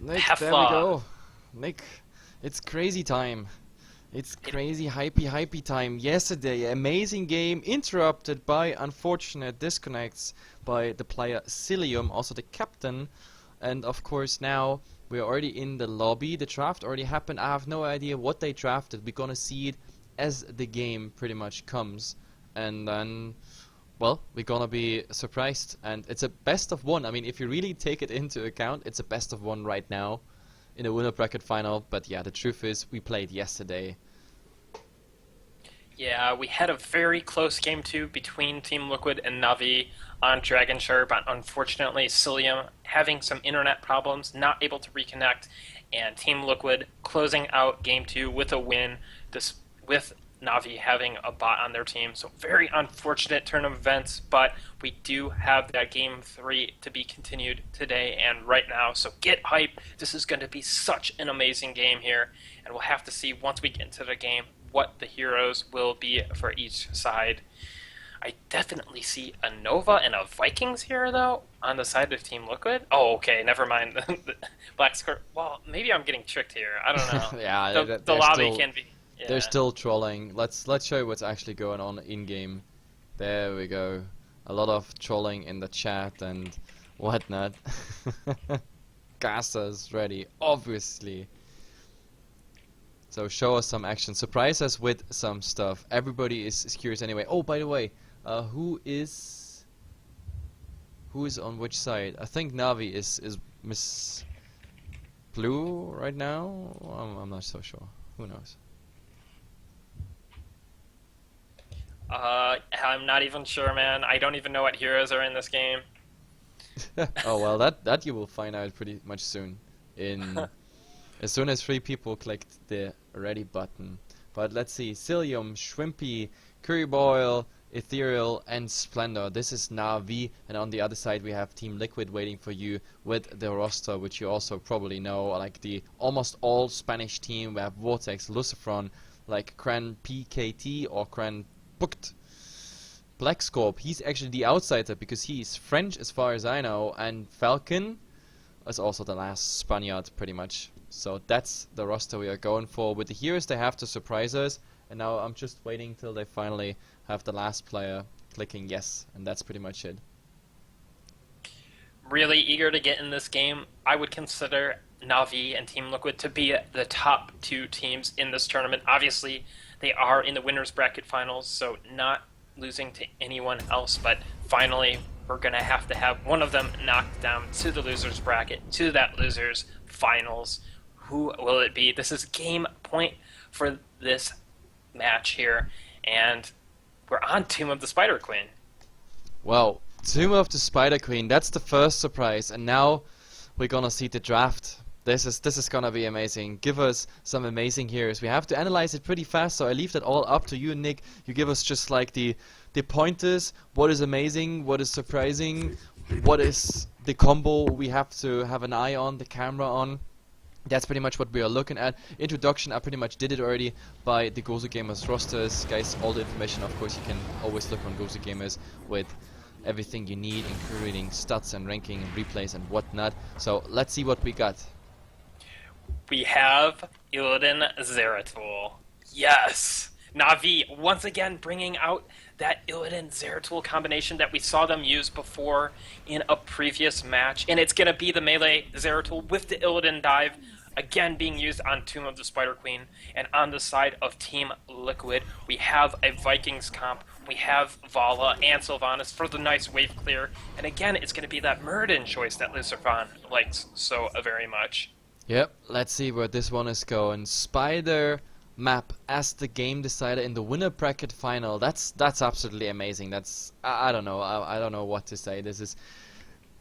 Nick, there we Hefla. go. Nick, it's crazy time. It's crazy hypey time. Yesterday, amazing game interrupted by unfortunate disconnects by the player Cilium, also the captain. And of course now we're already in the lobby. The draft already happened. I have no idea what they drafted. We're gonna see it as the game pretty much comes. And then, well, we're gonna be surprised. And it's a best of one. I mean, if you really take it into account, it's a best of one right now in a winner bracket final. But yeah, the truth is we played yesterday. Yeah, we had a very close game too between Team Liquid and Navi on Dragon Shore, but unfortunately Cilium having some internet problems, not able to reconnect, and Team Liquid closing out game 2 with a win, with Navi having a bot on their team. So very unfortunate turn of events, but we do have that game 3 to be continued today and right now. So get hype. This is going to be such an amazing game here, and we'll have to see once we get into the game what the heroes will be for each side. I definitely see a Nova and a Vikings here, though, on the side of Team Liquid. Oh, okay, never mind. Black Skirt. Well, maybe I'm getting tricked here. I don't know. Yeah, the lobby can be. Yeah. They're still trolling. Let's show you what's actually going on in game. There we go. A lot of trolling in the chat and whatnot. Gasa's ready, obviously. So show us some action. Surprise us with some stuff. Everybody is curious anyway. Oh, by the way, who is on which side? I think Navi is Miss Blue right now. I'm not so sure. Who knows? I'm not even sure, man. I don't even know what heroes are in this game. Oh well, that you will find out pretty much soon. As soon as 3 people clicked the ready button. But let's see, Cilium, Shrimpy, Curry Boil, Ethereal, and Splendor. This is Navi, and on the other side we have Team Liquid waiting for you with the roster, which you also probably know, like the almost all Spanish team. We have Vortex, Lucifron, like Cran PKT or Cran Booked. Black Scorp, he's actually the outsider because he's French as far as I know, and Falcon is also the last Spaniard pretty much. So that's the roster we are going for. With the heroes they have to surprise us, and now I'm just waiting till they finally have the last player clicking yes, and that's pretty much it. Really eager to get in this game. I would consider Navi and Team Liquid to be the top 2 teams in this tournament. Obviously, they are in the winners bracket finals, so not losing to anyone else, but finally we're going to have one of them knocked down to the losers bracket, to that losers finals. Who will it be? This is game point for this match here, and we're on Tomb of the Spider Queen. Well, Tomb of the Spider Queen, that's the first surprise, and now we're gonna see the draft. This is gonna be amazing. Give us some amazing heroes. We have to analyze it pretty fast, so I leave that all up to you, Nick. You give us just like the pointers, what is amazing, what is surprising, what is the combo we have to have an eye on, the camera on. That's pretty much what we are looking at. Introduction, I pretty much did it already by the Gosugamers rosters. Guys, all the information, of course, you can always look on Gosugamers with everything you need, including stats and ranking and replays and whatnot. So let's see what we got. We have Illidan Zeratul. Yes! Navi once again bringing out that Illidan Zeratul combination that we saw them use before in a previous match. And it's going to be the melee Zeratul with the Illidan dive, again being used on Tomb of the Spider Queen. And on the side of Team Liquid, we have a Vikings comp. We have Vala and Sylvanas for the nice wave clear. And again, it's going to be that Muradin choice that Lucifron likes so very much. Yep, let's see where this one is going. Spider map as the game decider in the winner bracket final. That's absolutely amazing. That's I don't know. I don't know what to say.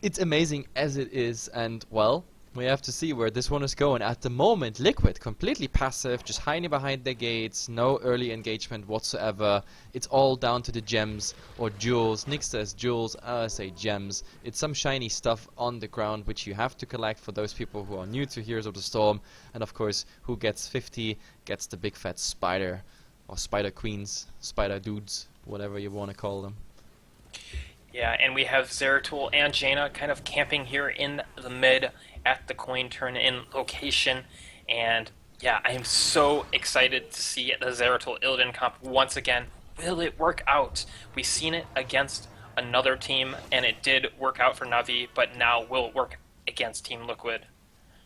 It's amazing as it is, and well, we have to see where this one is going. At the moment, Liquid completely passive, just hiding behind their gates, no early engagement whatsoever. It's all down to the gems or jewels. Nick says jewels, I say gems. It's some shiny stuff on the ground which you have to collect for those people who are new to Heroes of the Storm. And of course, who gets 50 gets the big fat spider, or spider queens, spider dudes, whatever you want to call them. Yeah, and we have Zeratul and Jaina kind of camping here in the mid at the coin turn-in location. And yeah, I am so excited to see the Zeratul Illidan comp once again. Will it work out? We've seen it against another team, and it did work out for Navi, but now will it work against Team Liquid?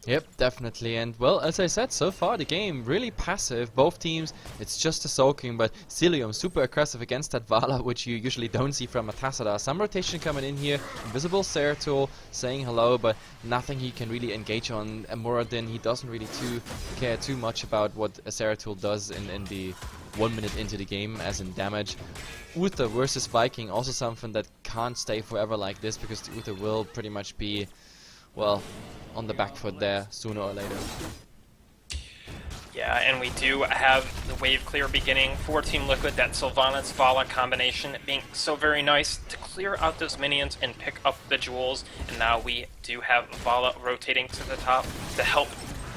Yep, definitely. And well, as I said, so far the game really passive. Both teams, it's just a soaking, but Cilium super aggressive against that Vala, which you usually don't see from a Tassadar. Some rotation coming in here. Invisible Zeratul saying hello, but nothing he can really engage on. And Muradin, he doesn't really care too much about what a Zeratul does in the 1 minute into the game, as in damage. Uther versus Viking, also something that can't stay forever like this, because the Uther will pretty much be, well, on the back foot there sooner or later. Yeah, and we do have the wave clear beginning for Team Liquid, that Sylvanas Vala combination being so very nice to clear out those minions and pick up the jewels. And now we do have Vala rotating to the top to help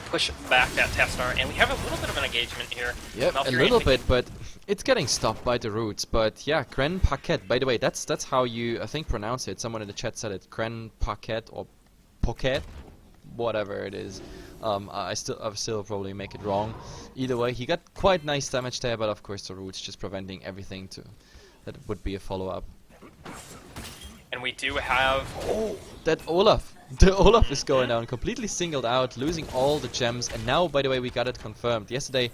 push back that Tassadar, and we have a little bit of an engagement here. Yep, a little bit, but it's getting stopped by the roots. But yeah, Kren Paquet, by the way, that's how you, I think, pronounce it. Someone in the chat said it, Kren Paquet or Pocket, whatever it is. I'll still probably make it wrong. Either way, he got quite nice damage there, but of course the roots just preventing everything that would be a follow-up. And we do have... Oh, that Olaf! The Olaf is going down, completely singled out, losing all the gems, and now, by the way, we got it confirmed. Yesterday,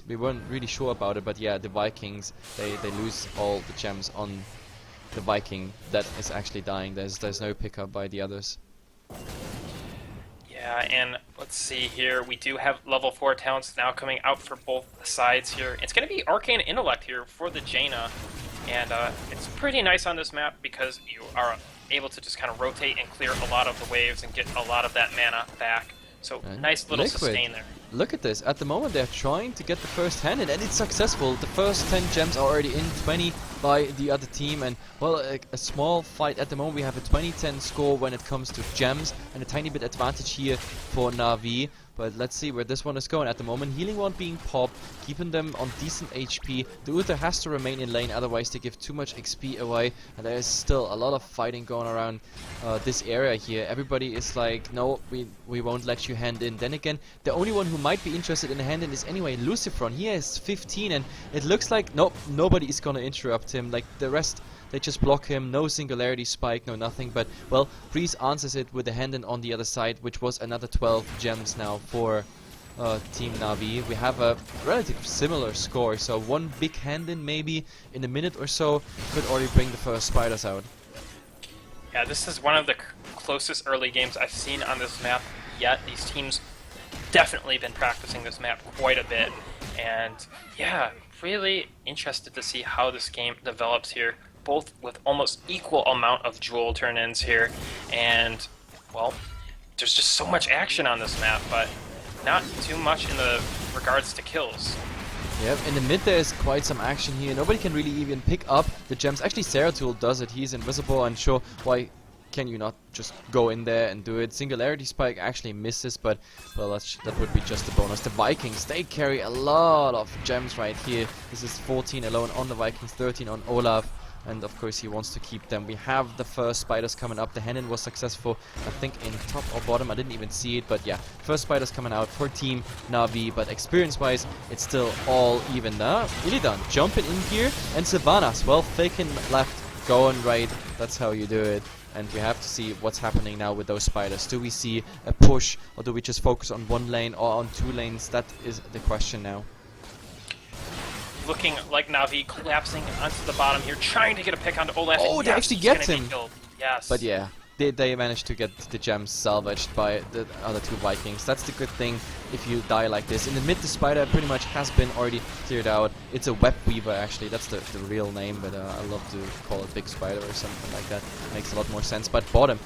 we weren't really sure about it, but yeah, the Vikings, they lose all the gems on the Viking that is actually dying. There's no pickup by the others. Yeah, and let's see here. We do have level 4 talents now coming out for both sides here. It's going to be Arcane Intellect here for the Jaina, and it's pretty nice on this map because you are able to just kind of rotate and clear a lot of the waves and get a lot of that mana back. So nice little sustain there. Look at this. At the moment they're trying to get the first hand in, and it's successful. The first 10 gems are already in, 20 by the other team, and well, a small fight at the moment. We have a 20-10 score when it comes to gems, and a tiny bit advantage here for Na'Vi. But let's see where this one is going. At the moment, healing wand being popped, keeping them on decent HP. The Uther has to remain in lane, otherwise they give too much XP away. And there is still a lot of fighting going around this area here. Everybody is like, no, we won't let you hand in. Then again, the only one who might be interested in a hand in is anyway Lucifron. He has 15, and it looks like nope, nobody is gonna interrupt him. Like the rest, they just block him. No singularity spike, no nothing. But well, Breeze answers it with a hand in on the other side, which was another 12 gems now for Team Na'Vi. We have a relatively similar score, so one big hand in maybe in a minute or so could already bring the first spiders out. Yeah, this is one of the closest early games I've seen on this map yet. These teams definitely been practicing this map quite a bit, and yeah, really interested to see how this game develops here, both with almost equal amount of jewel turn-ins here, and well, there's just so much action on this map, but not too much in the regards to kills. Yep, in the mid there is quite some action here. Nobody can really even pick up the gems. Actually, Zeratul does it. He's invisible, and sure, why can you not just go in there and do it? Singularity Spike actually misses, but well, that would be just a bonus. The Vikings, they carry a lot of gems right here. This is 14 alone on the Vikings, 13 on Olaf. And of course he wants to keep them. We have the first spiders coming up. The Henin was successful, I think in top or bottom. I didn't even see it, but yeah, first spiders coming out for Team Na'Vi. But experience-wise, it's still all even there. Illidan jumping in here, and Sylvanas, well, faking left, going right. That's how you do it. And we have to see what's happening now with those spiders. Do we see a push, or do we just focus on one lane or on two lanes? That is the question now. Looking like Na'Vi collapsing onto the bottom here, trying to get a pick onto Olaf. Oh, they actually get him! Yes. But yeah, they managed to get the gems salvaged by the other two Vikings. That's the good thing if you die like this. In the mid, the spider pretty much has been already cleared out. It's a web weaver, actually. That's the real name, but I love to call it big spider or something like that. Makes a lot more sense. But bottom,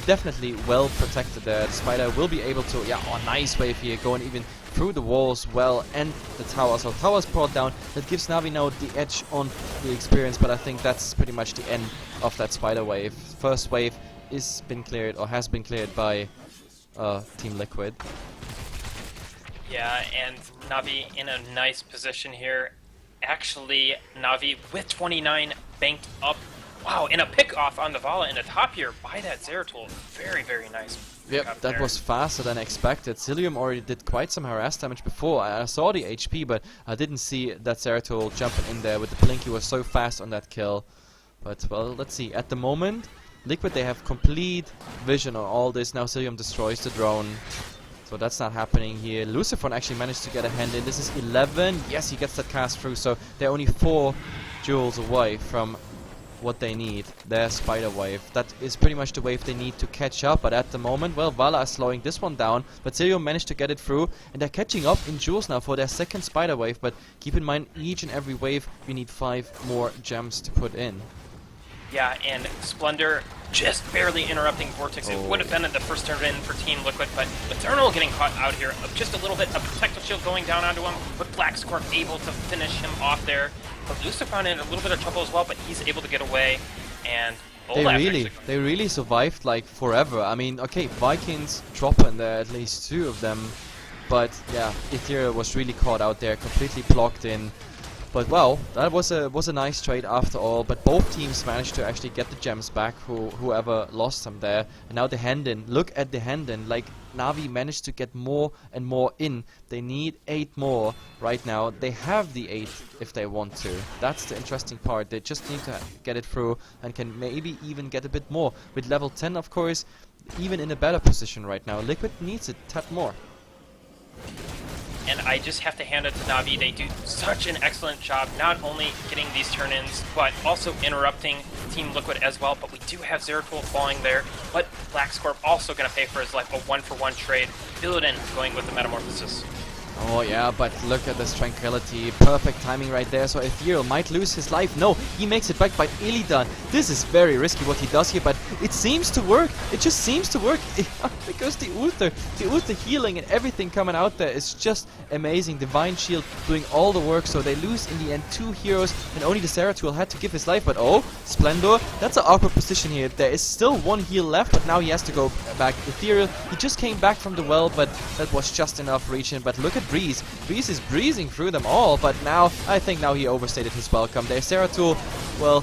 definitely well protected there. The spider will be able to, yeah, oh, nice wave here, going even through the walls well, and the tower. So towers brought down. That gives Na'Vi now the edge on the experience, but I think that's pretty much the end of that spider wave. First wave is been cleared, or has been cleared by Team Liquid. Yeah, and Na'Vi in a nice position here. Actually, Na'Vi with 29 banked up Wow, and a pick off on the Vala in the top here by that Zeratul. Very, very nice. Yep, that was faster than expected. Cilium already did quite some harass damage before. I saw the HP, but I didn't see that Zeratul jumping in there with the blink. He was so fast on that kill. But, well, let's see. At the moment, Liquid, they have complete vision on all this. Now Cilium destroys the drone. So that's not happening here. Lucifer actually managed to get a hand in. This is 11. Yes, he gets that cast through. So they're only 4 joules away from what they need, their spider wave. That is pretty much the wave they need to catch up, but at the moment, well, Vala is slowing this one down, but Cilium managed to get it through, and they're catching up in joules now for their second spider wave, but keep in mind, each and every wave, we need 5 more gems to put in. Yeah, and Splendor just barely interrupting Vortex. It would have been at the first turn in for Team Liquid, but Eternal getting caught out here. Just a little bit of protective shield going down onto him, but Black Scorp able to finish him off there. But Lucifer in a little bit of trouble as well, but he's able to get away. And they really survived like forever. I mean, okay, Vikings dropping there, at least 2 of them, but yeah, Ethereal was really caught out there, completely blocked in. But well, that was a nice trade after all. But both teams managed to actually get the gems back, whoever lost them there. And now the hand in. Look at the hand in. Like, Na'Vi managed to get more and more in. They need 8 more right now. They have the 8 if they want to. That's the interesting part. They just need to get it through and can maybe even get a bit more. With level 10, of course, even in a better position right now. Liquid needs a tad more. And I just have to hand it to Na'Vi. They do such an excellent job, not only getting these turn-ins, but also interrupting Team Liquid as well. But we do have Zeratul falling there. But Black Scorp also going to pay for his life, a 1-for-1 trade. Illidan going with the Metamorphosis. Oh yeah, but look at this Tranquility. Perfect timing right there. So Ethereal might lose his life. No, he makes it back by Illidan. This is very risky what he does here, but it seems to work. It just seems to work. Because the Uther healing and everything coming out there is just amazing. Divine Shield doing all the work, so they lose in the end 2 heroes, and only the Zeratul had to give his life. But oh, Splendor, that's an awkward position here. There is still 1 heal left, but now he has to go back. Ethereal, he just came back from the well, but that was just enough reaching. But look at Breeze. Breeze is breezing through them all, but now, I think now he overstated his welcome. There's Zeratul, well,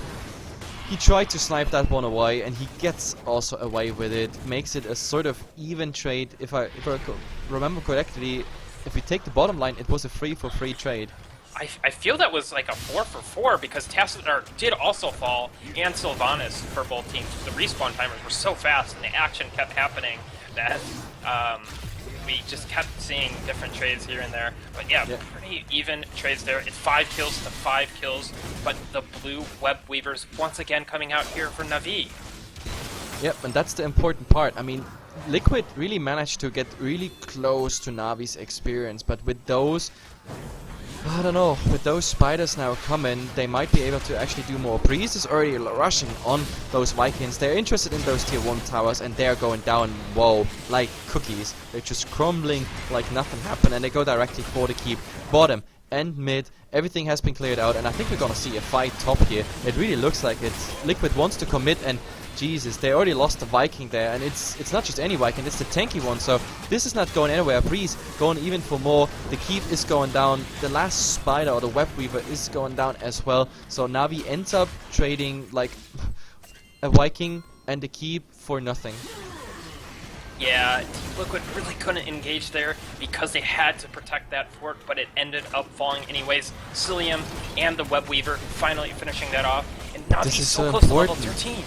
he tried to snipe that one away, and he gets also away with it. Makes it a sort of even trade. If I remember correctly, if we take the bottom line, it was a 3-for-3 trade. I feel that was like a 4-for-4 because Tassadar did also fall, and Sylvanas for both teams. The respawn timers were so fast, and the action kept happening that we just kept seeing different trades here and there. But yeah, pretty even trades there. It's 5 kills to 5 kills, but the blue web weavers once again coming out here for Na'Vi. Yep, and that's the important part. I mean, Liquid really managed to get really close to Navi's experience, but with those, I don't know, with those spiders now coming, they might be able to actually do more. Breeze is already rushing on those Vikings. They're interested in those tier 1 towers, and they're going down, whoa, like cookies. They're just crumbling like nothing happened, and they go directly for the keep. Bottom and mid, everything has been cleared out, and I think we're gonna see a fight top here. It really looks like it's Liquid wants to commit, and Jesus, they already lost the Viking there, and it's not just any Viking, it's the tanky one, so this is not going anywhere. Breeze going even for more, the keep is going down, the last spider or the web weaver is going down as well, so Na'Vi ends up trading like a Viking and the keep for nothing. Yeah, Team Liquid really couldn't engage there because they had to protect that fort, but it ended up falling anyways. Cilium and the web weaver finally finishing that off, and Na'Vi's so close to level 13.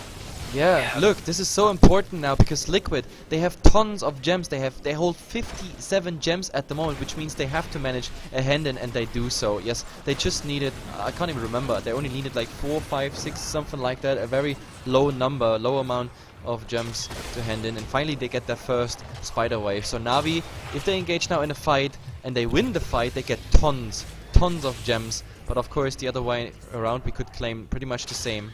Yeah, look, this is so important now because Liquid, they have tons of gems. They hold 57 gems at the moment, which means they have to manage a hand-in, and they do so. Yes, they just needed, I can't even remember, they only needed like 4, 5, 6, something like that, a very low amount of gems to hand in, and finally they get their first spider wave. So Na'Vi, if they engage now in a fight and they win the fight, they get tons of gems. But of course the other way around we could claim pretty much the same.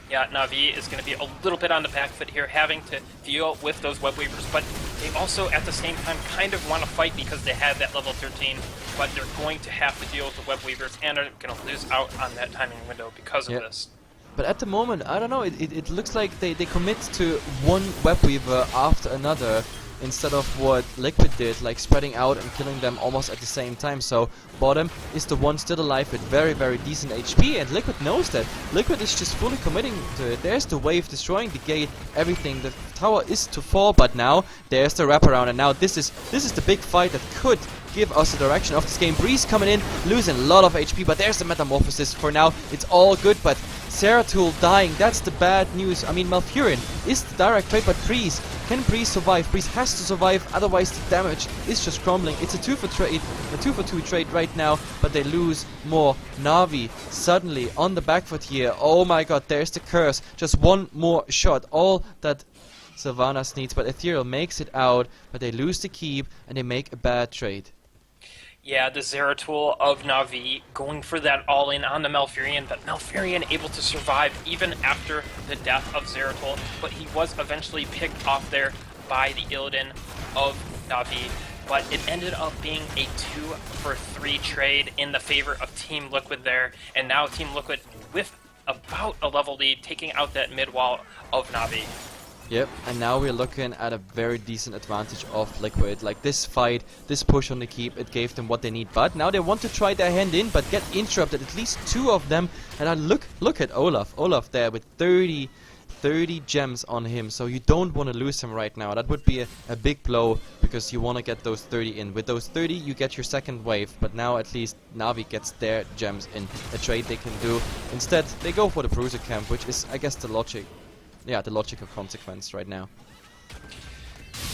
Yeah, Na'Vi is going to be a little bit on the back foot here, having to deal with those web weavers, but they also at the same time kind of want to fight because they have that level 13, but they're going to have to deal with the web weavers and are going to lose out on that timing window because of this. But at the moment, I don't know, it looks like they commit to one web weaver after another, instead of what Liquid did, like spreading out and killing them almost at the same time. So bottom is the one still alive with very, very decent HP, and Liquid knows that. Liquid is just fully committing to it. There's the wave destroying the gate, everything. The tower is to fall, but now there's the wraparound, and now this is the big fight that could give us the direction of this game. Breeze coming in, losing a lot of HP, but there's the Metamorphosis. For now, it's all good, but Zeratul dying, that's the bad news. I mean, Malfurion is the direct trade, but Breeze, can Breeze survive? Breeze has to survive, otherwise the damage is just crumbling. It's a 2-for-2 trade right now, but they lose more. Na'Vi suddenly on the back foot here. Oh my god, there's the curse. Just one more shot, all that Sylvanas needs, but Ethereal makes it out, but they lose the keep and they make a bad trade. Yeah, the Zeratul of Na'Vi going for that all-in on the Malfurion, but Malfurion able to survive even after the death of Zeratul, but he was eventually picked off there by the Illidan of Na'Vi, but it ended up being a 2-for-3 trade in the favor of Team Liquid there, and now Team Liquid with about a level lead, taking out that mid wall of Na'Vi. Yep, and now we're looking at a very decent advantage of Liquid. Like this fight, this push on the keep, it gave them what they need. But now they want to try their hand in, but get interrupted. At least two of them. And look at Olaf. Olaf there with 30 gems on him. So you don't want to lose him right now. That would be a big blow, because you want to get those 30 in. With those 30, you get your second wave. But now at least Na'Vi gets their gems in. A trade they can do. Instead, they go for the Bruiser camp, which is, I guess, the logic. Yeah, the logical consequence right now.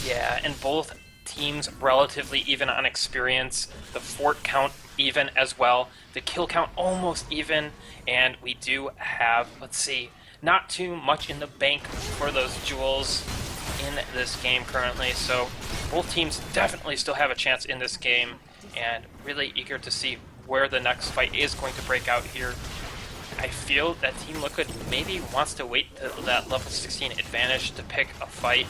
Yeah, and both teams relatively even on experience. The fort count even as well. The kill count almost even. And we do have, let's see, not too much in the bank for those jewels in this game currently. So both teams definitely still have a chance in this game. And really eager to see where the next fight is going to break out here. I feel that Team Liquid maybe wants to wait till that level 16 advantage to pick a fight,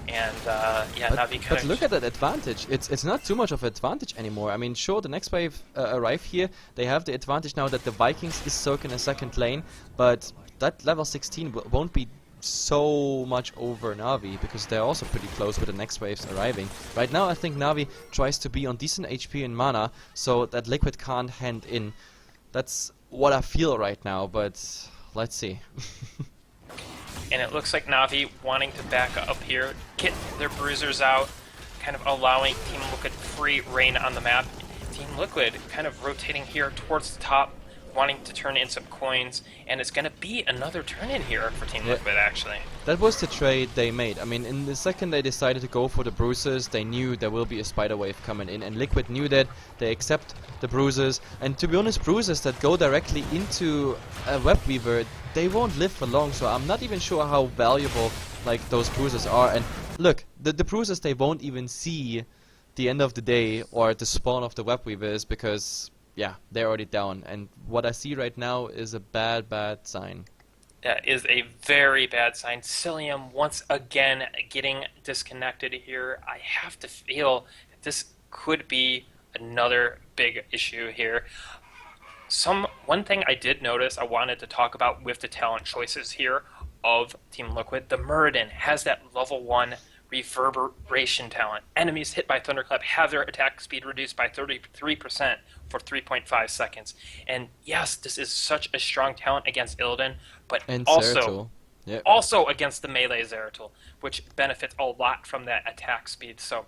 and yeah, Na'Vi kind of. But look at that advantage. It's not too much of an advantage anymore. I mean, sure, the next wave arrive here. They have the advantage now that the Vikings is soaking a second lane, but that level 16 won't be so much over Na'Vi, because they're also pretty close with the next waves arriving. Right now, I think Na'Vi tries to be on decent HP and mana, so that Liquid can't hand in. That's what I feel right now, but let's see. And it looks like Na'Vi wanting to back up here, get their bruisers out, kind of allowing Team Liquid free reign on the map. Team Liquid kind of rotating here towards the top, wanting to turn in some coins, and it's going to be another turn in here for Team Liquid, actually. That was the trade they made. I mean, in the second they decided to go for the bruises, they knew there will be a spider wave coming in, and Liquid knew that. They accept the bruises, and to be honest, bruises that go directly into a web weaver, they won't live for long, so I'm not even sure how valuable like those bruises are. And look, the bruises, they won't even see the end of the day or the spawn of the web weavers, because yeah, they're already down, and what I see right now is a bad sign. That is a very bad sign. Cilium once again getting disconnected here. I have to feel that this could be another big issue here. One thing I did notice I wanted to talk about with the talent choices here of Team Liquid. The Muradin has that level 1 reverberation talent. Enemies hit by Thunderclap have their attack speed reduced by 33% for 3.5 seconds. And yes, this is such a strong talent against Illidan, but also against the melee Zeratul, which benefits a lot from that attack speed. So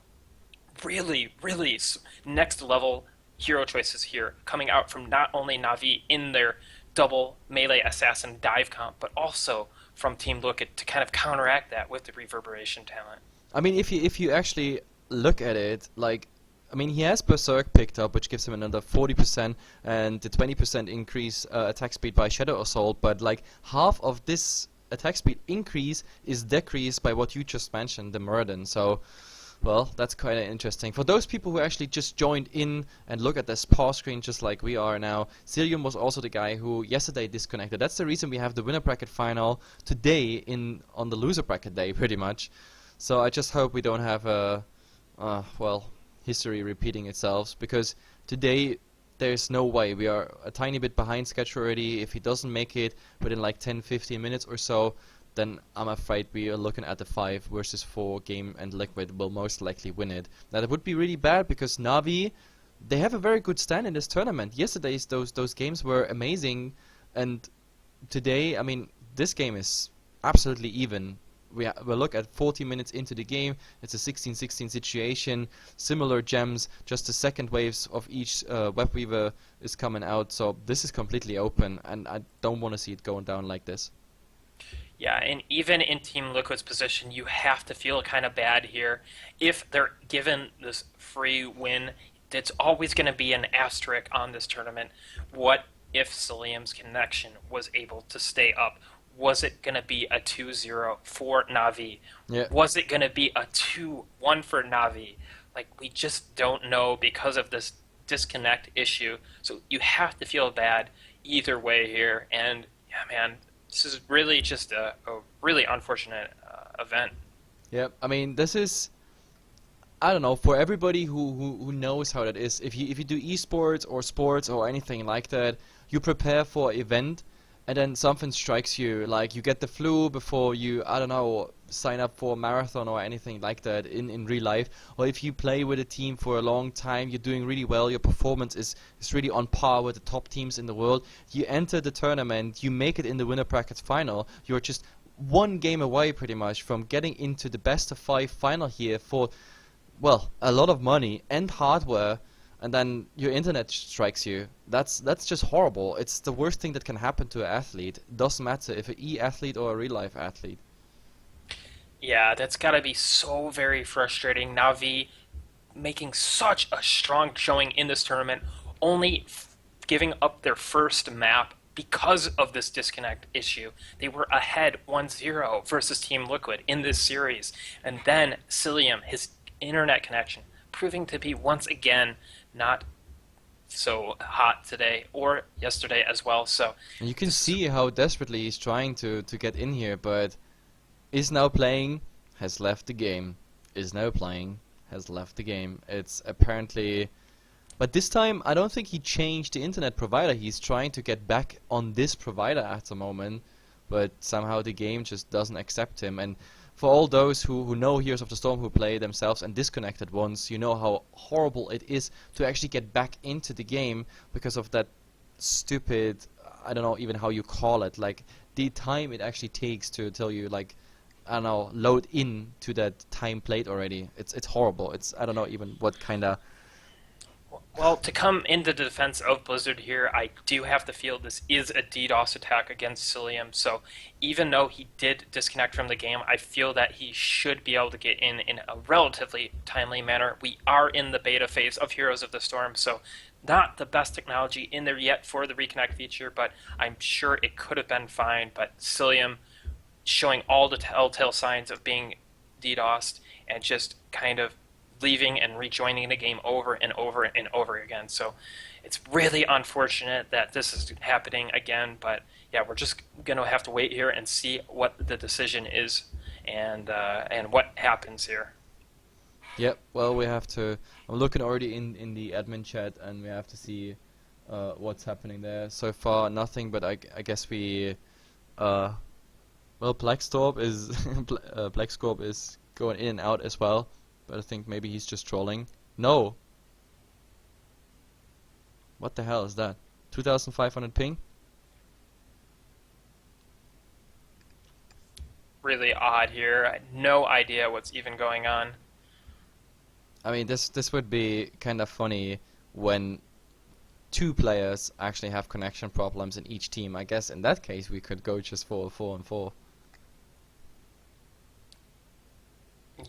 really, really next level hero choices here, coming out from not only Na'Vi in their double melee assassin dive comp, but also from Team Liquid to kind of counteract that with the reverberation talent. I mean, if you actually look at it, like, I mean, he has Berserk picked up, which gives him another 40% and the 20% increase attack speed by Shadow Assault, but like half of this attack speed increase is decreased by what you just mentioned, the Muradin. So, well, that's kind of interesting. For those people who actually just joined in and look at this pause screen just like we are now, Cilium was also the guy who yesterday disconnected. That's the reason we have the winner bracket final today on the loser bracket day, pretty much. So I just hope we don't have a, well, history repeating itself, because today there's no way. We are a tiny bit behind schedule already. If he doesn't make it within like 10-15 minutes or so, then I'm afraid we are looking at the 5 versus 4 game, and Liquid will most likely win it. Now that would be really bad because Navi, they have a very good stand in this tournament. Yesterday's those games were amazing, and today, I mean, this game is absolutely even. We'll look at 40 minutes into the game. It's a 16-16 situation. Similar gems. Just the second waves of each web weaver is coming out. So this is completely open, and I don't want to see it going down like this. Yeah, and even in Team Liquid's position, you have to feel kind of bad here. If they're given this free win, it's always going to be an asterisk on this tournament. What if Cilium's connection was able to stay up? Was it going to be a 2-0 for Na'Vi? Yeah. Was it going to be a 2-1 for Na'Vi? Like, we just don't know because of this disconnect issue. So you have to feel bad either way here. And, yeah, man, this is really just a really unfortunate event. Yeah, I mean, this is, I don't know, for everybody who knows how that is. If you do esports or sports or anything like that, you prepare for an event, and then something strikes you, like you get the flu before you, I don't know, sign up for a marathon or anything like that in real life. Or if you play with a team for a long time, you're doing really well, your performance is really on par with the top teams in the world. You enter the tournament, you make it in the winner brackets final, you're just one game away pretty much from getting into the best of 5 final here for, well, a lot of money and hardware, and then your internet strikes you. That's just horrible. It's the worst thing that can happen to an athlete. Doesn't matter if an e-athlete or a real-life athlete. Yeah, that's got to be so very frustrating. Na'Vi making such a strong showing in this tournament, only giving up their first map because of this disconnect issue. They were ahead 1-0 versus Team Liquid in this series. And then Cilium, his internet connection, proving to be once again not so hot today or yesterday as well. So and you can see how desperately he's trying to get in here, but is now playing, has left the game. Is now playing, has left the game. It's apparently... But this time, I don't think he changed the internet provider. He's trying to get back on this provider at the moment, but somehow the game just doesn't accept him. And for all those who know Heroes of the Storm, who play themselves and disconnected once, you know how horrible it is to actually get back into the game because of that stupid, I don't know even how you call it, like the time it actually takes to tell you, like, I don't know, load in to that time plate already. It's horrible. It's, I don't know even what kind of... Well, to come into the defense of Blizzard here, I do have to feel this is a DDoS attack against Cilium. So even though he did disconnect from the game, I feel that he should be able to get in a relatively timely manner. We are in the beta phase of Heroes of the Storm, so not the best technology in there yet for the reconnect feature, but I'm sure it could have been fine. But Cilium showing all the telltale signs of being DDoSed and just kind of leaving and rejoining the game over and over and over again. So it's really unfortunate that this is happening again, but yeah, we're just going to have to wait here and see what the decision is and what happens here. Yep, well, we have to... I'm looking already in the admin chat, and we have to see what's happening there. So far, nothing, but I guess we... well, Blackstorp is... Blackscorp is going in and out as well. But I think maybe he's just trolling. No! What the hell is that? 2500 ping? Really odd here. I had no idea what's even going on. I mean, this would be kind of funny when 2 players actually have connection problems in each team. I guess in that case we could go just for 4-on-4.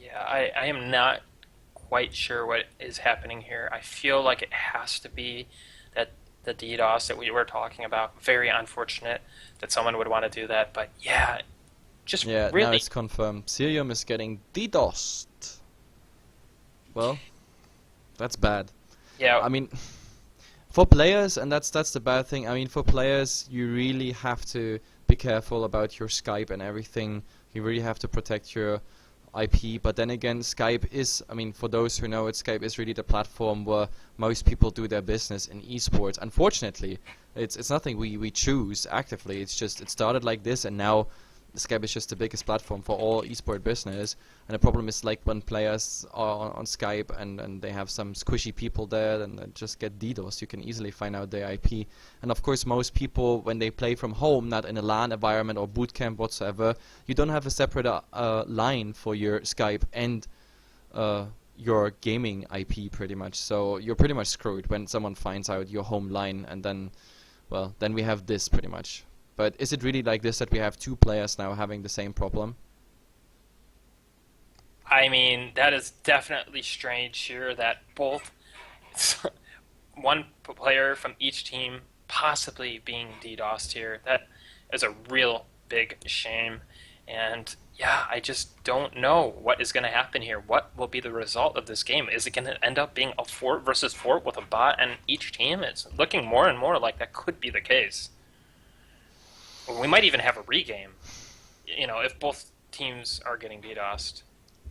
Yeah, I am not quite sure what is happening here. I feel like it has to be that the DDoS that we were talking about. Very unfortunate that someone would want to do that, but yeah, just really... now it's confirmed. Cilium is getting DDoSed. Well, that's bad. Yeah. I mean, for players, and that's the bad thing. I mean, for players, you really have to be careful about your Skype and everything. You really have to protect your IP, but then again, Skype is, I mean, for those who know it, Skype is really the platform where most people do their business in esports. Unfortunately, it's nothing we choose actively. It's just, it started like this, and now Skype is just the biggest platform for all esport business, and the problem is like when players are on Skype and they have some squishy people there, and they just get DDoS. You can easily find out their IP. And of course, most people, when they play from home, not in a LAN environment or boot camp whatsoever, you don't have a separate line for your Skype and your gaming IP pretty much. So you're pretty much screwed when someone finds out your home line, and then, well, then we have this pretty much. But is it really like this that we have two players now having the same problem? I mean, that is definitely strange here that both one player from each team possibly being DDoSed here. That is a real big shame. And yeah, I just don't know what is going to happen here. What will be the result of this game? Is it going to end up being a 4 versus 4 with a bot and each team? It's looking more and more like that could be the case. We might even have a regame, if both teams are getting DDoSed.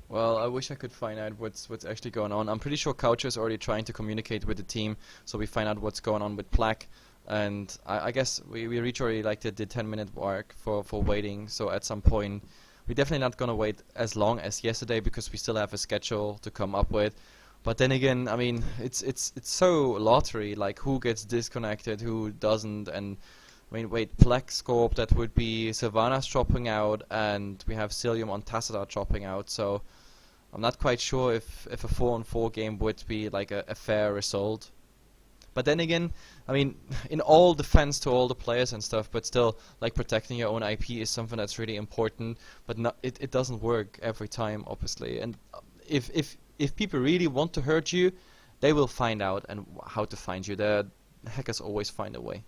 Well, I wish I could find out what's actually going on. I'm pretty sure Couch is already trying to communicate with the team, so we find out what's going on with Plaque. And I guess we reach already like the 10-minute mark for waiting, so at some point we're definitely not going to wait as long as yesterday because we still have a schedule to come up with. But then again, I mean, it's so lottery, like who gets disconnected, who doesn't, and I mean, wait, Plexcorp, that would be Sylvanas dropping out, and we have Cilium on Tassadar dropping out, so I'm not quite sure if a 4-on-4 game would be like a fair result. But then again, I mean, in all defense to all the players and stuff, but still, like, protecting your own IP is something that's really important, but it doesn't work every time, obviously. And if people really want to hurt you, they will find out and how to find you. The hackers always find a way.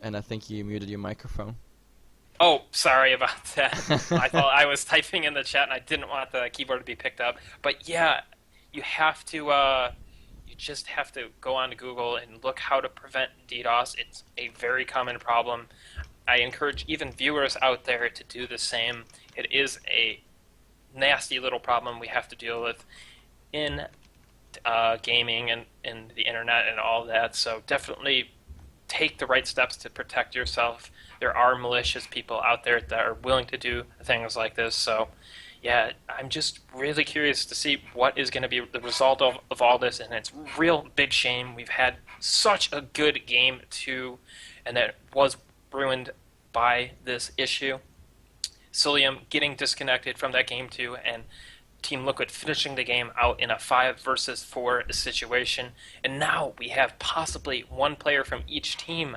And I think you muted your microphone. Oh, sorry about that. I thought I was typing in the chat and I didn't want the keyboard to be picked up. But yeah, you have to, you just have to go on to Google and look how to prevent DDoS. It's a very common problem. I encourage even viewers out there to do the same. It is a nasty little problem we have to deal with in gaming and in the internet and all that. So definitely take the right steps to protect yourself. There are malicious people out there that are willing to do things like this. So yeah, I'm just really curious to see what is going to be the result of all this, and it's a real big shame. We've had such a good game too, and that was ruined by this issue. Cilium getting disconnected from that game too, and Team Liquid finishing the game out in a 5 versus 4 situation. And now we have possibly one player from each team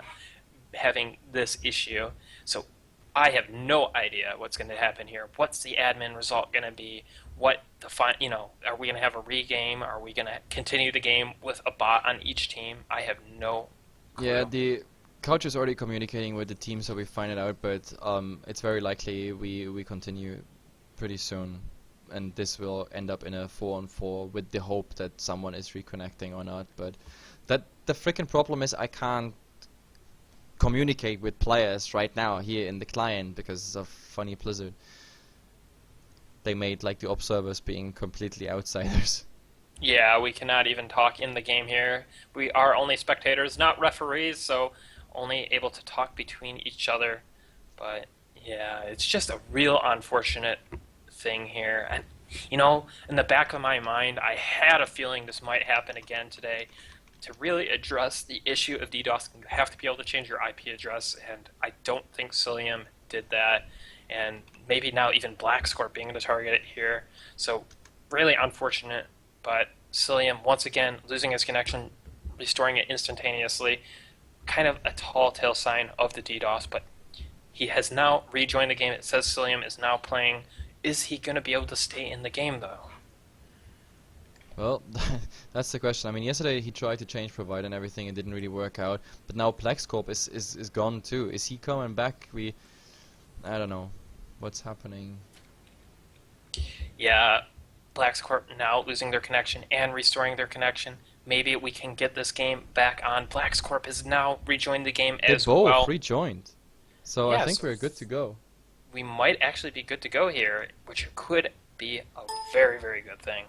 having this issue. So I have no idea what's going to happen here. What's the admin result going to be? What the are we going to have a regame? Are we going to continue the game with a bot on each team? I have no clue. Yeah, the coach is already communicating with the team, so we find it out, but it's very likely we continue pretty soon. And this will end up in a 4-on-4 with the hope that someone is reconnecting or not. But the freaking problem is I can't communicate with players right now here in the client because of funny Blizzard. They made like the observers being completely outsiders. Yeah, we cannot even talk in the game here. We are only spectators, not referees, so only able to talk between each other. But yeah, it's just a real unfortunate thing here. And in the back of my mind, I had a feeling this might happen again today. To really address the issue of DDoS, you have to be able to change your IP address, and I don't think Cilium did that. And maybe now even Blackscorp being the target here. So really unfortunate, but Cilium once again losing his connection, restoring it instantaneously. Kind of a tall tale sign of the DDoS, but he has now rejoined the game. It says Cilium is now playing. Is he going to be able to stay in the game, though? Well, that's the question. I mean, yesterday he tried to change provider and everything. It didn't really work out. But now Plexcorp is gone too. Is he coming back? I don't know. What's happening? Yeah, Blackscorp now losing their connection and restoring their connection. Maybe we can get this game back on. Blackscorp has now rejoined the game as well. They both rejoined. So yeah, I think we're good to go. We might actually be good to go here, which could be a very, very good thing.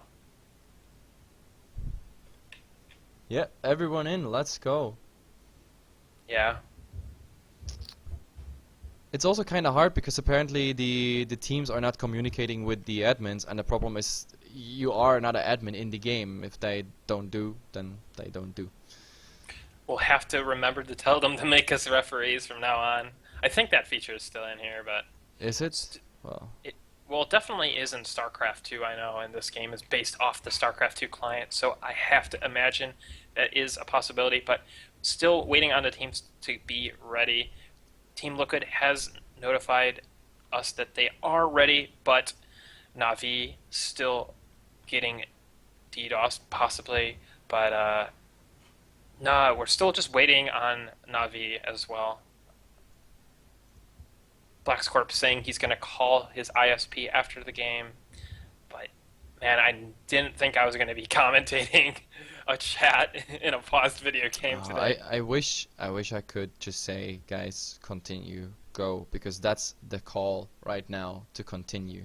Yeah, everyone in. Let's go. Yeah. It's also kind of hard because apparently the teams are not communicating with the admins, and the problem is you are not an admin in the game. If they don't do, then they don't do. We'll have to remember to tell them to make us referees from now on. I think that feature is still in here, but Is it? Well, well, it definitely is in StarCraft 2, I know, and this game is based off the StarCraft 2 client, so I have to imagine that is a possibility, but still waiting on the teams to be ready. Team Liquid has notified us that they are ready, but Na'Vi still getting DDoS possibly, but nah, we're still just waiting on Na'Vi as well. Blackscorp saying he's going to call his ISP after the game, but man, I didn't think I was going to be commentating a chat in a paused video game today. I wish I could just say, guys, continue, go, because that's the call right now to continue.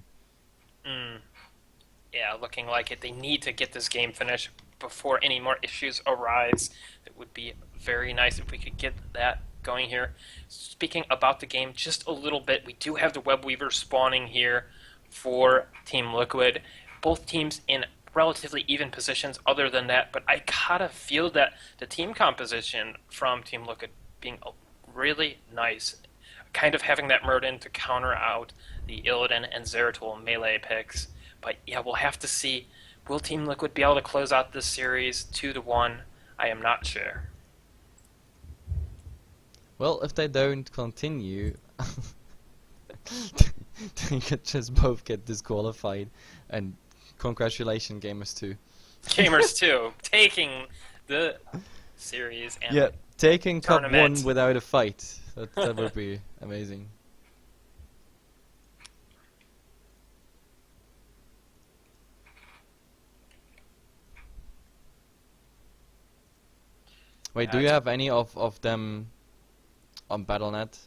Yeah, looking like it. They need to get this game finished before any more issues arise. It would be very nice if we could get that going here. Speaking about the game just a little bit, we do have the Web Weaver spawning here for Team Liquid. Both teams in relatively even positions other than that, but I gotta feel that the team composition from Team Liquid being really nice, kind of having that Murden to counter out the Illidan and Zeratul melee picks. But yeah, we'll have to see. Will Team Liquid be able to close out this series 2-1? I am not sure. Well, if they don't continue, they could just both get disqualified. And congratulations, Gamers 2. Gamers 2 taking the series and yeah, taking Cup tournament. 1 without a fight. That would be amazing. Wait, do you have any of them on Battle.net?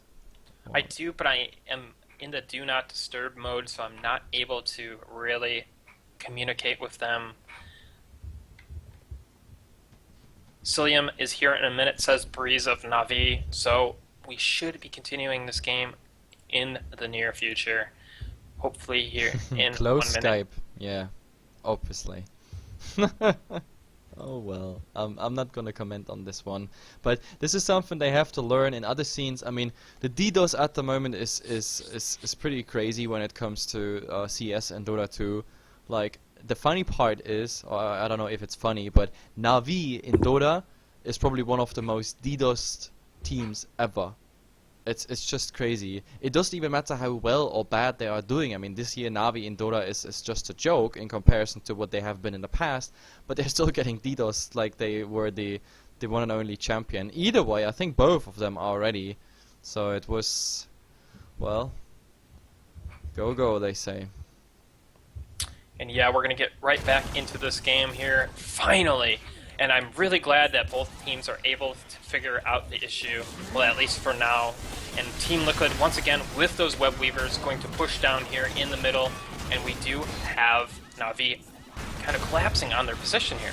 I do, but I am in the Do Not Disturb mode, so I'm not able to really communicate with them. Cilium is here in a minute, says Breeze of Na'Vi, so we should be continuing this game in the near future. Hopefully here in Close 1 minute. Skype, yeah, obviously. Oh well, I'm not gonna comment on this one, but this is something they have to learn in other scenes. I mean, the DDoS at the moment is pretty crazy when it comes to CS and Dota 2. Like, the funny part is, or I don't know if it's funny, but Na'Vi in Dota is probably one of the most DDoSed teams ever. It's just crazy. It doesn't even matter how well or bad they are doing. I mean, this year Na'Vi in Dota is just a joke in comparison to what they have been in the past, but they're still getting DDoS like they were the one and only champion. Either way, I think both of them are ready. So it was, well, go, they say. And yeah, we're going to get right back into this game here, finally. And I'm really glad that both teams are able to figure out the issue, well, at least for now. And Team Liquid, once again, with those Web Weavers, going to push down here in the middle. And we do have Na'Vi kind of collapsing on their position here.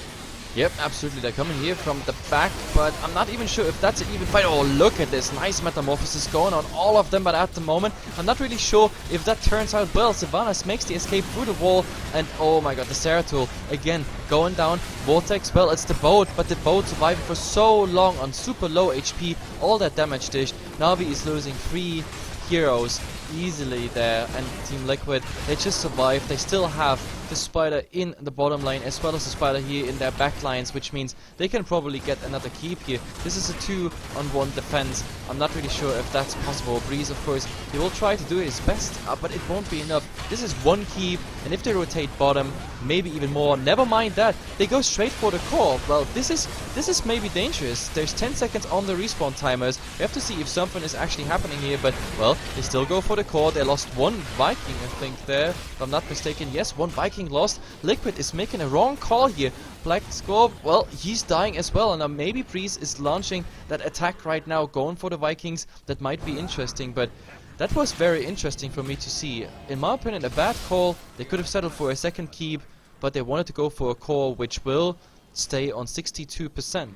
Yep, absolutely. They're coming here from the back, but I'm not even sure if that's an even fight. Oh, look at this. Nice metamorphosis going on all of them, but at the moment, I'm not really sure if that turns out well. Sylvanas makes the escape through the wall, and oh my god, the Zeratul, again, going down. Vortex, well, it's the boat, but the boat surviving for so long on super low HP. All that damage dish. Na'Vi is losing 3 heroes easily there, and Team Liquid, they just survive. They still have the Spider in the bottom lane as well as the Spider here in their back lines, which means they can probably get another keep here. This is a 2-on-1 defense. I'm not really sure if that's possible. Breeze, of course, he will try to do his best, but it won't be enough. This is 1 keep, and if they rotate bottom, maybe even more. Never mind that, they go straight for the core. Well, this is maybe dangerous. There's 10 seconds on the respawn timers. We have to see if something is actually happening here, but well, they still go for the core. They lost 1 Viking, I think, there, if I'm not mistaken. Yes, 1 Viking lost. Liquid is making a wrong call here. Blackscorp, well, he's dying as well, and now maybe Breeze is launching that attack right now, going for the Vikings. That might be interesting, but that was very interesting for me to see. In my opinion, a bad call. They could have settled for a second keep, but they wanted to go for a core, which will stay on 62%.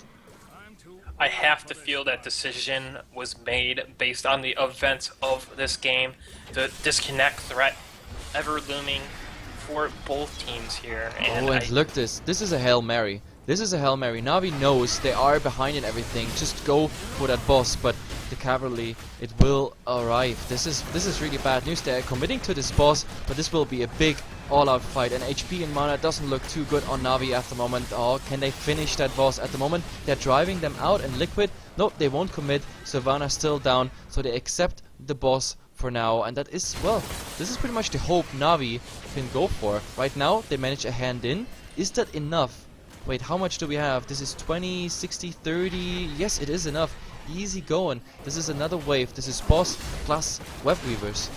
I have to feel that decision was made based on the events of this game. The disconnect threat ever looming for both teams here. And Look, this is a Hail Mary. This is a Hail Mary. Na'Vi knows they are behind in everything. Just go for that boss, but the cavalry, it will arrive. This is really bad news. They're committing to this boss, but this will be a big all-out fight. And HP and mana doesn't look too good on Na'Vi at the moment. Oh, can they finish that boss at the moment? They're driving them out, and Liquid, nope, they won't commit. Sylvana's still down, so they accept the boss for now, and that is, well, this is pretty much the hope Na'Vi can go for. Right now, they manage a hand in. Is that enough? Wait, how much do we have? This is 20, 60, 30. Yes, it is enough. Easy going. This is another wave. This is boss plus web weavers.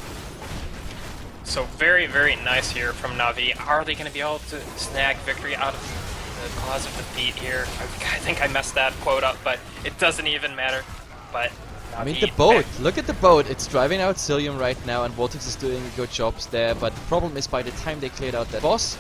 So very, very nice here from Na'Vi. Are they going to be able to snag victory out of the cause of defeat here? I think I messed that quote up, but it doesn't even matter. But Na'Vi, I mean, the boat. Look at the boat. It's driving out Cilium right now, and Vortex is doing good jobs there. But the problem is, by the time they cleared out that boss,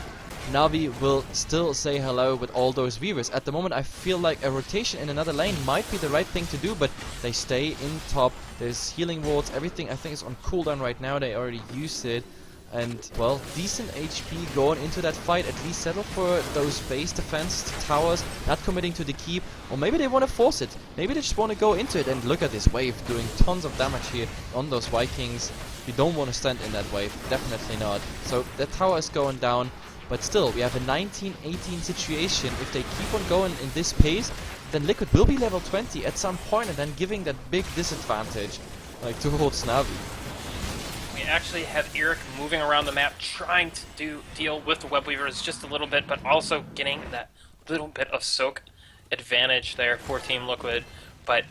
Na'Vi will still say hello with all those weavers. At the moment, I feel like a rotation in another lane might be the right thing to do, but they stay in top. There's healing wards. Everything, I think, is on cooldown right now. They already used it. And, well, decent HP going into that fight. At least settle for those base defense towers, not committing to the keep. Or maybe they want to force it. Maybe they just want to go into it. And look at this wave doing tons of damage here on those Vikings. You don't want to stand in that wave. Definitely not. So that tower is going down. But still, we have a 19-18 situation. If they keep on going in this pace, then Liquid will be level 20 at some point, and then giving that big disadvantage, like, towards Na'Vi. We actually have Eric moving around the map, trying to deal with the web weavers just a little bit, but also getting that little bit of soak advantage there for Team Liquid. But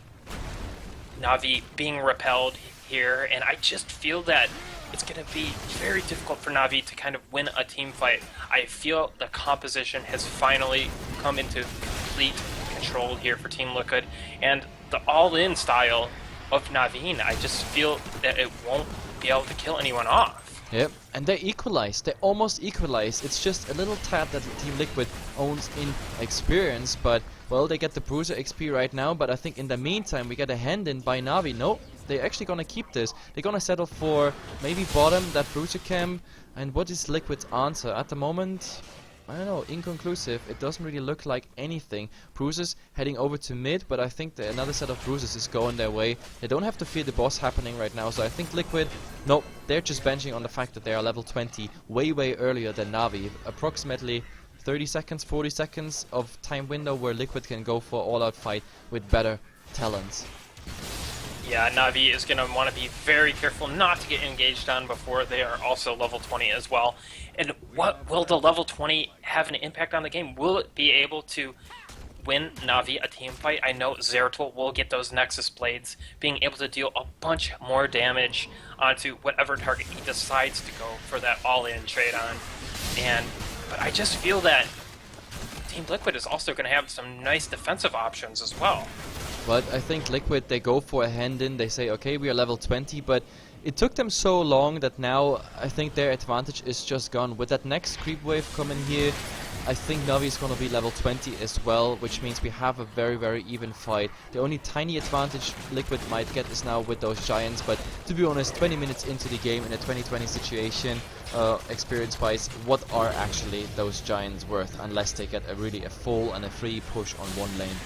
Na'Vi being repelled here, and I just feel that it's going to be very difficult for Na'Vi to kind of win a team fight. I feel the composition has finally come into complete control here for Team Liquid, and the all-in style of Na'Vi, I just feel that it won't be able to kill anyone off. Yep, and they equalize. They almost equalize. It's just a little tad that Team Liquid owns in experience, but, well, they get the Bruiser XP right now, but I think in the meantime we get a hand in by Na'Vi. Nope, they're actually gonna keep this. They're gonna settle for maybe bottom, that Bruiser camp, and what is Liquid's answer? At the moment, I don't know, inconclusive. It doesn't really look like anything. Bruisers heading over to mid, but I think another set of Bruisers is going their way. They don't have to fear the boss happening right now, so I think Liquid, nope, they're just benching on the fact that they are level 20 way earlier than Na'Vi. Approximately 30 seconds, 40 seconds of time window where Liquid can go for all-out fight with better talents. Yeah, Na'Vi is going to want to be very careful not to get engaged on before they are also level 20 as well. And what will the level 20 have an impact on the game? Will it be able to win Na'Vi a team fight? I know Zeratul will get those Nexus Blades, being able to deal a bunch more damage onto whatever target he decides to go for that all-in trade on. But I just feel that Team Liquid is also going to have some nice defensive options as well. But I think Liquid, they go for a hand in, they say, okay, we are level 20, but it took them so long that now I think their advantage is just gone. With that next creep wave coming here, I think Na'Vi is going to be level 20 as well, which means we have a very even fight. The only tiny advantage Liquid might get is now with those giants, but to be honest, 20 minutes into the game in a 2020 situation, experience-wise, what are actually those giants worth, unless they get really a full and a free push on one lane?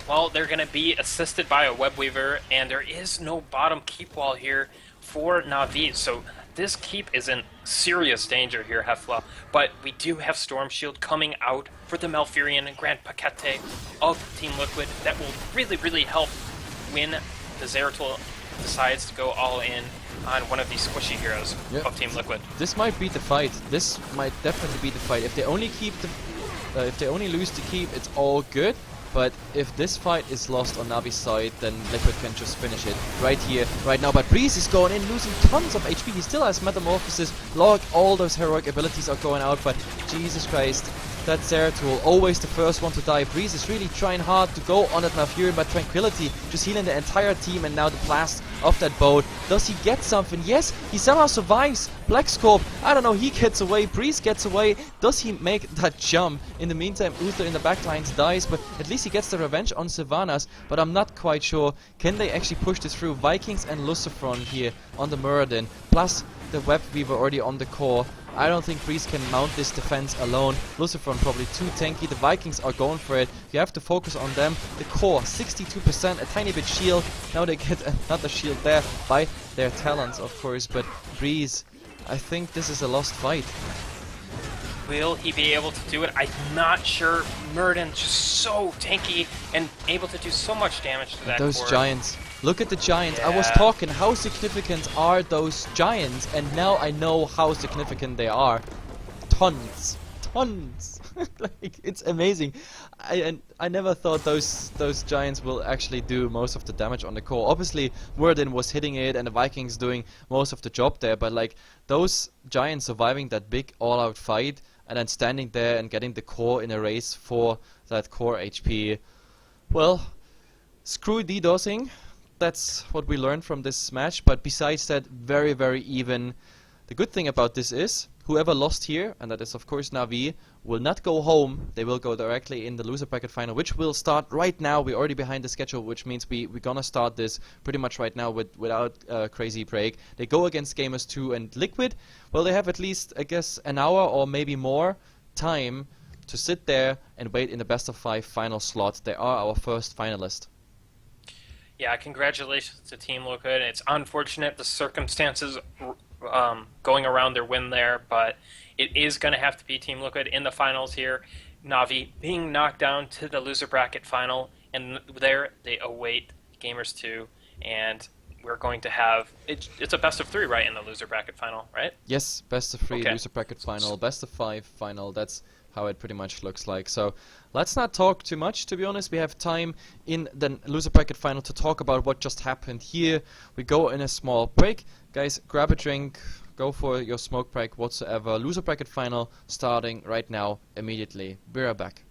Well, they're going to be assisted by a web weaver, and there is no bottom keep wall here for Na'Vi, so this keep is in serious danger here, Hefla. But we do have Storm Shield coming out for the Malfurion and Grand Paquete of Team Liquid that will really help when the Zeratul decides to go all in on one of these squishy heroes of Team Liquid. This might be the fight. This might definitely be the fight. If they only keep the, if they only lose the keep, it's all good. But if this fight is lost on Navi's side, then Liquid can just finish it right here, right now. But Breeze is going in, losing tons of HP. He still has Metamorphosis. Log, all those heroic abilities are going out, but Jesus Christ. that Zeratul, always the first one to die. Breeze is really trying hard to go on that Malfurion, but Tranquility just healing the entire team, and now the blast of that boat. Does he get something? Yes, he somehow survives. Black Scorp, I don't know, he gets away, Breeze gets away. Does he make that jump? In the meantime, Uther in the backlines dies, but at least he gets the revenge on Sylvanas, but I'm not quite sure. Can they actually push this through? Vikings and Lucifron here on the Muradin, plus the Web Weaver already on the core. I don't think Breeze can mount this defense alone. Lucifron probably too tanky. The Vikings are going for it. You have to focus on them. The core, 62%, a tiny bit shield. Now they get another shield there by their talents, of course. But Breeze, I think this is a lost fight. Will he be able to do it? I'm not sure. Muradin's just so tanky and able to do so much damage to that Those core. giants. Look at the giants. I was Yeah. talking, how significant are those giants? And now I know how significant they are. Tons. Tons. Like, it's amazing. I never thought those giants will actually do most of the damage on the core. Obviously, Muradin was hitting it and the Vikings doing most of the job there. But like, those giants surviving that big all-out fight and then standing there and getting the core in a race for that core HP. Well, screw DDoSing. That's what we learned from this match, but besides that, very, very even. The good thing about this is, whoever lost here, and that is of course Na'Vi, will not go home. They will go directly in the loser bracket final, which will start right now. We're already behind the schedule, which means we're gonna start this pretty much right now without a crazy break. They go against Gamers 2 and Liquid. Well, they have at least, I guess, an hour or maybe more time to sit there and wait in the best of 5 final slot. They are our first finalist. Yeah, congratulations to Team Liquid. It's unfortunate the circumstances going around their win there, but it is going to have to be Team Liquid in the finals here. Na'Vi being knocked down to the loser bracket final, and there they await Gamers 2, and we're going to have... It's a best of 3, right, in the loser bracket final, right? Yes, best of 3 Okay. loser bracket final, best of 5 final. That's how it pretty much looks like. So let's not talk too much, to be honest. We have time in the loser bracket final to talk about what just happened here. We go in a small break. Guys, grab a drink, go for your smoke break whatsoever. Loser bracket final starting right now, immediately. Be right back.